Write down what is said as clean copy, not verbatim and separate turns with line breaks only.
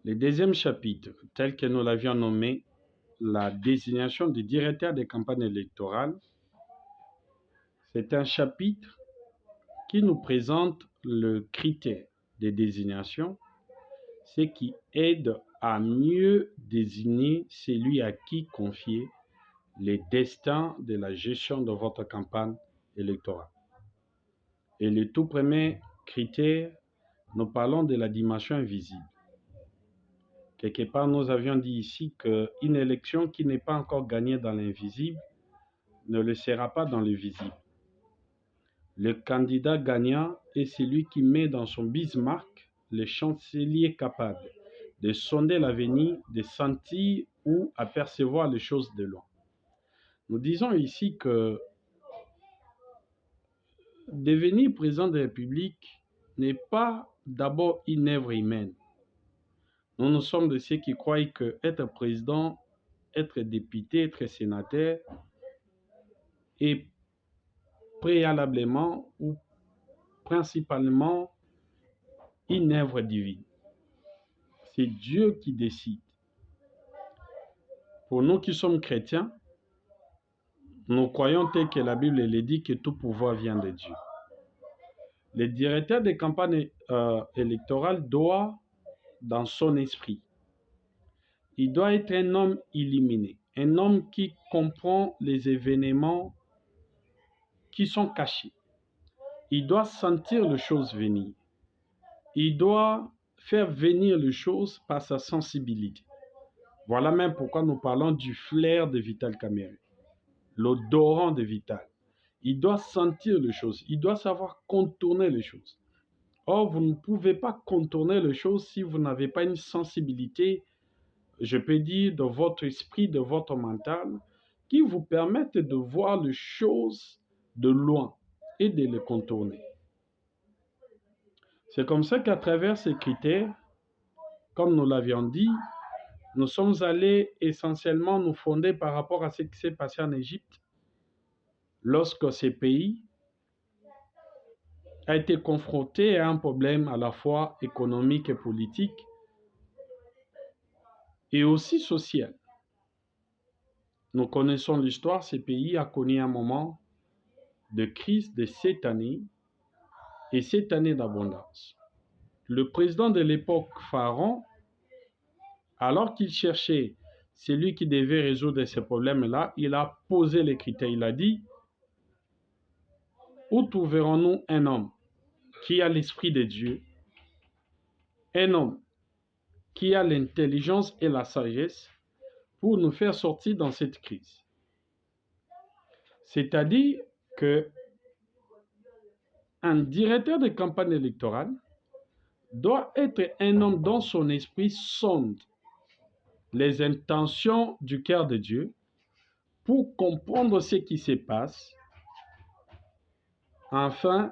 Le deuxième chapitre, tel que nous l'avions nommé, la désignation du directeur des campagnes électorales, c'est un chapitre qui nous présente le critère de désignation, ce qui aide à mieux désigner celui à qui confier les destins de la gestion de votre campagne électorale. Et le tout premier critère, nous parlons de la dimension invisible. Quelque part, nous avions dit ici qu'une élection qui n'est pas encore gagnée dans l'invisible ne le sera pas dans le visible. Le candidat gagnant est celui qui met dans son Bismarck le chancelier capable de sonder l'avenir, de sentir ou apercevoir les choses de loin. Nous disons ici que devenir président de la République n'est pas d'abord une œuvre humaine. Nous sommes de ceux qui croient que être président, être député, être sénateur est préalablement ou principalement une œuvre divine. C'est Dieu qui décide. Pour nous qui sommes chrétiens, nous croyons tel que la Bible le dit que tout pouvoir vient de Dieu. Le directeur des campagnes électorales doit, dans son esprit, il doit être un homme illuminé, un homme qui comprend les événements qui sont cachés. Il doit sentir les choses venir. Il doit faire venir les choses par sa sensibilité. Voilà même pourquoi nous parlons du flair de Vital Kamerhe, l'odorant de Vital. Il doit sentir les choses, il doit savoir contourner les choses. Or, vous ne pouvez pas contourner les choses si vous n'avez pas une sensibilité, je peux dire, de votre esprit, de votre mental, qui vous permettent de voir les choses de loin et de les contourner. C'est comme ça qu'à travers ces critères, comme nous l'avions dit, nous sommes allés essentiellement nous fonder par rapport à ce qui s'est passé en Égypte, lorsque ce pays a été confronté à un problème à la fois économique et politique, et aussi social. Nous connaissons l'histoire, ce pays a connu un moment de crise de 7 années, et 7 années d'abondance. Le président de l'époque, Pharaon, alors qu'il cherchait celui qui devait résoudre ces problèmes-là, il a posé les critères. Il a dit, où trouverons-nous un homme qui a l'esprit de Dieu, un homme qui a l'intelligence et la sagesse pour nous faire sortir dans cette crise? C'est-à-dire que un directeur de campagne électorale doit être un homme dont son esprit sonde les intentions du cœur de Dieu pour comprendre ce qui se passe, afin